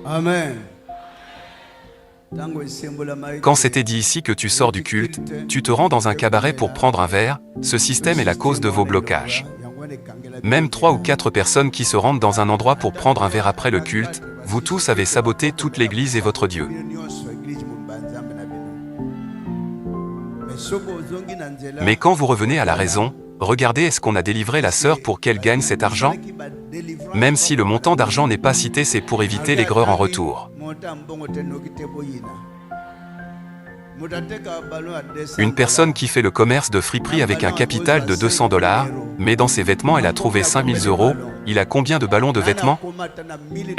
Amen. Quand c'était dit ici que tu sors du culte, tu te rends dans un cabaret pour prendre un verre, ce système est la cause de vos blocages. Même 3 ou 4 personnes qui se rendent dans un endroit pour prendre un verre après le culte, vous tous avez saboté toute l'Église et votre Dieu. Mais quand vous revenez à la raison, regardez, est-ce qu'on a délivré la sœur pour qu'elle gagne cet argent? Même si le montant d'argent n'est pas cité, c'est pour éviter l'aigreur en retour. Une personne qui fait le commerce de friperie avec un capital de 200 $, mais dans ses vêtements elle a trouvé 5000 €, il a combien de ballons de vêtements?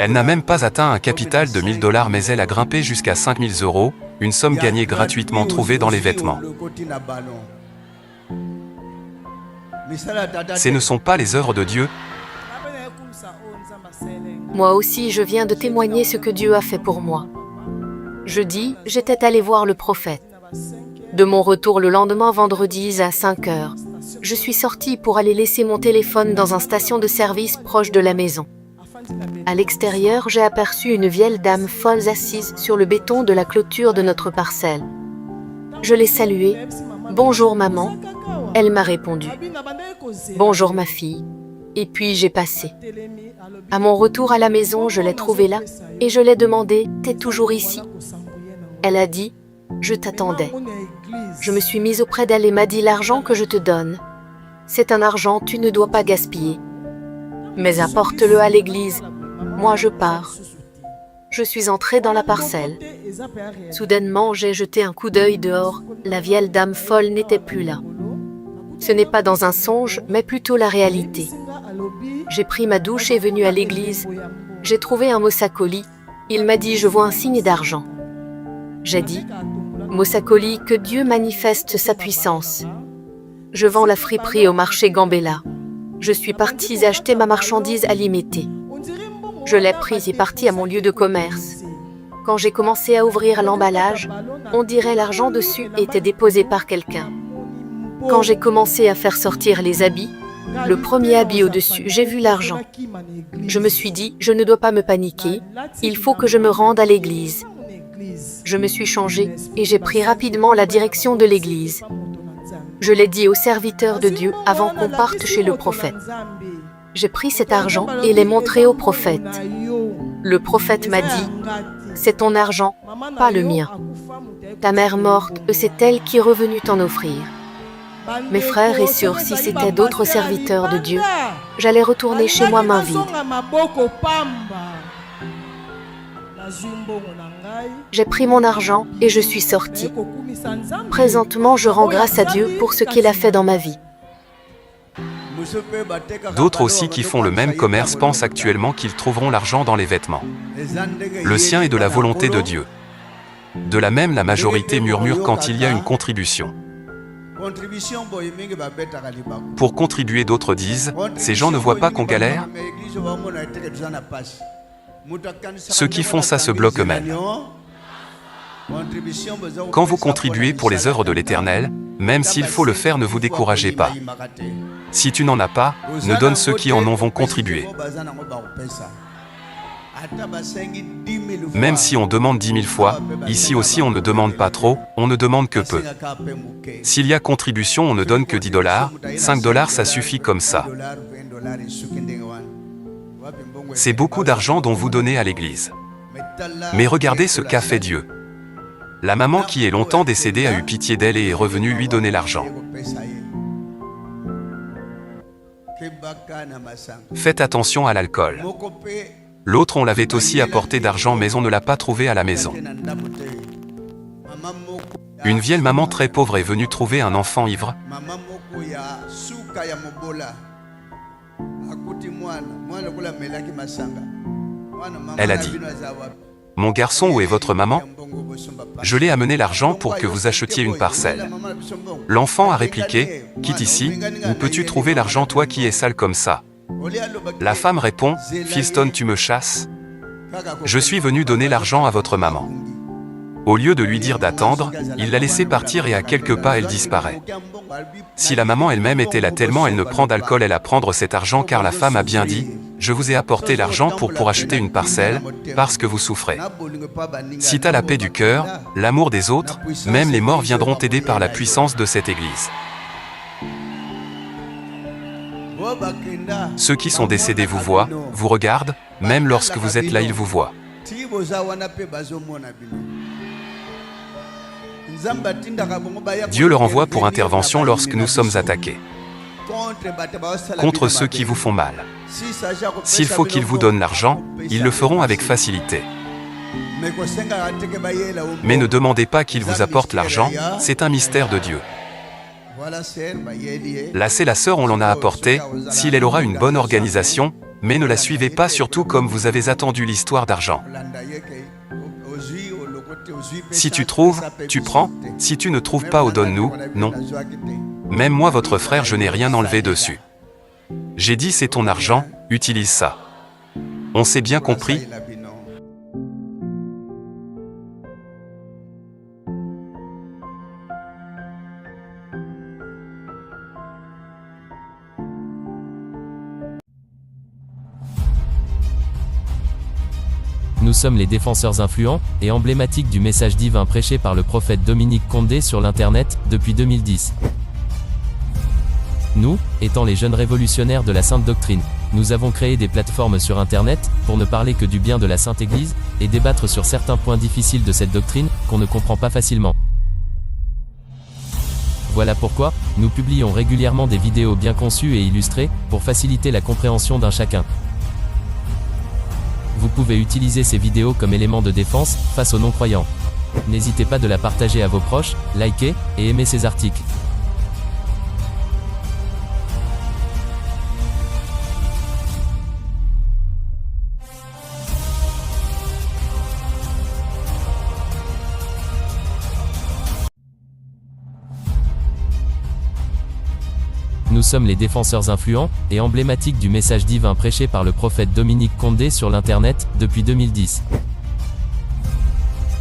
Elle n'a même pas atteint un capital de 1000 $, mais elle a grimpé jusqu'à 5000 €, une somme gagnée gratuitement trouvée dans les vêtements. Ce ne sont pas les œuvres de Dieu. Moi aussi, je viens de témoigner ce que Dieu a fait pour moi. Jeudi, j'étais allé voir le prophète. De mon retour le lendemain vendredi à 5 h, je suis sortie pour aller laisser mon téléphone dans une station de service proche de la maison. À l'extérieur, j'ai aperçu une vieille dame folle assise sur le béton de la clôture de notre parcelle. Je l'ai saluée. « Bonjour maman ». Elle m'a répondu. « Bonjour ma fille ». Et puis j'ai passé. À mon retour à la maison, je l'ai trouvée là et je l'ai demandé « T'es toujours ici ?» Elle a dit « Je t'attendais ». Je me suis mise auprès d'elle et m'a dit « L'argent que je te donne, c'est un argent, tu ne dois pas gaspiller. Mais apporte-le à l'église. Moi je pars. » Je suis entrée dans la parcelle. Soudainement, j'ai jeté un coup d'œil dehors. La vieille dame folle n'était plus là. Ce n'est pas dans un songe, mais plutôt la réalité. J'ai pris ma douche et venu à l'église. J'ai trouvé un Mosakoli. Il m'a dit « Je vois un signe d'argent ». J'ai dit « Mosakoli, que Dieu manifeste sa puissance. » Je vends la friperie au marché Gambella. Je suis partie acheter ma marchandise à Limité. Je l'ai prise et partie à mon lieu de commerce. Quand j'ai commencé à ouvrir l'emballage, on dirait l'argent dessus était déposé par quelqu'un. Quand j'ai commencé à faire sortir les habits, le premier habit au-dessus, j'ai vu l'argent. Je me suis dit, je ne dois pas me paniquer, il faut que je me rende à l'église. Je me suis changée et j'ai pris rapidement la direction de l'église. Je l'ai dit au serviteur de Dieu avant qu'on parte chez le prophète. J'ai pris cet argent et l'ai montré au prophète. Le prophète m'a dit, « C'est ton argent, pas le mien. Ta mère morte, c'est elle qui est revenue t'en offrir. » Mes frères et sœurs, si c'était d'autres serviteurs de Dieu, j'allais retourner chez moi main vide. J'ai pris mon argent et je suis sortie. Présentement, je rends grâce à Dieu pour ce qu'il a fait dans ma vie. D'autres aussi qui font le même commerce pensent actuellement qu'ils trouveront l'argent dans les vêtements. Le sien est de la volonté de Dieu. De la même, la majorité murmure quand il y a une contribution. Pour contribuer, d'autres disent « Ces gens ne voient pas qu'on galère ?» Ceux qui font ça se bloquent eux-mêmes. Quand vous contribuez pour les œuvres de l'Éternel, même s'il faut le faire, ne vous découragez pas. Si tu n'en as pas, ne donne ceux qui en ont vont contribuer. Même si on demande 10 000 fois, ici aussi on ne demande pas trop, on ne demande que peu. S'il y a contribution, on ne donne que 10 $, 5 $, ça suffit comme ça. C'est beaucoup d'argent dont vous donnez à l'église. Mais regardez ce qu'a fait Dieu. La maman qui est longtemps décédée a eu pitié d'elle et est revenue lui donner l'argent. Faites attention à l'alcool. L'autre, on l'avait aussi apporté d'argent, mais on ne l'a pas trouvé à la maison. Une vieille maman très pauvre est venue trouver un enfant ivre. Elle a dit « Mon garçon, où est votre maman? Je l'ai amené l'argent pour que vous achetiez une parcelle. » L'enfant a répliqué « Quitte ici, où peux-tu trouver l'argent, toi qui es sale comme ça ?» La femme répond « Fiston, tu me chasses? Je suis venu donner l'argent à votre maman. » Au lieu de lui dire d'attendre, il l'a laissé partir et à quelques pas elle disparaît. Si la maman elle-même était là tellement elle ne prend d'alcool, elle a prendre cet argent car la femme a bien dit « Je vous ai apporté l'argent pour acheter une parcelle, parce que vous souffrez. » Si t'as la paix du cœur, l'amour des autres, même les morts viendront t'aider par la puissance de cette église. Ceux qui sont décédés vous voient, vous regardent, même lorsque vous êtes là ils vous voient. Dieu leur envoie pour intervention lorsque nous sommes attaqués. Contre ceux qui vous font mal. S'il faut qu'ils vous donnent l'argent, ils le feront avec facilité. Mais ne demandez pas qu'ils vous apportent l'argent, c'est un mystère de Dieu. Là c'est la sœur, on l'en a apporté, s'il elle aura une bonne organisation, mais ne la suivez pas surtout comme vous avez attendu l'histoire d'argent. Si tu trouves, tu prends, si tu ne trouves pas, donne-nous, non. Même moi votre frère je n'ai rien enlevé dessus. J'ai dit c'est ton argent, utilise ça. On s'est bien compris. Nous sommes les défenseurs influents et emblématiques du message divin prêché par le prophète Dominique Condé sur l'Internet, depuis 2010. Nous, étant les jeunes révolutionnaires de la Sainte Doctrine, nous avons créé des plateformes sur Internet, pour ne parler que du bien de la Sainte Église, et débattre sur certains points difficiles de cette doctrine, qu'on ne comprend pas facilement. Voilà pourquoi, nous publions régulièrement des vidéos bien conçues et illustrées, pour faciliter la compréhension d'un chacun. Vous pouvez utiliser ces vidéos comme élément de défense, face aux non-croyants. N'hésitez pas de la partager à vos proches, liker, et aimer ces articles. Nous sommes les défenseurs influents et emblématiques du message divin prêché par le prophète Dominique Condé sur l'Internet, depuis 2010.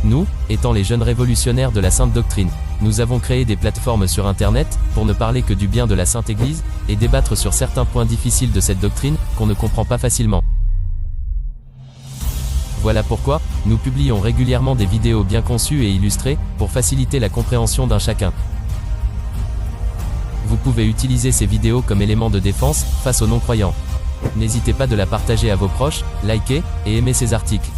Nous, étant les jeunes révolutionnaires de la Sainte Doctrine, nous avons créé des plateformes sur Internet, pour ne parler que du bien de la Sainte Église, et débattre sur certains points difficiles de cette doctrine, qu'on ne comprend pas facilement. Voilà pourquoi, nous publions régulièrement des vidéos bien conçues et illustrées, pour faciliter la compréhension d'un chacun. Vous pouvez utiliser ces vidéos comme élément de défense, face aux non-croyants. N'hésitez pas de la partager à vos proches, liker, et aimer ces articles.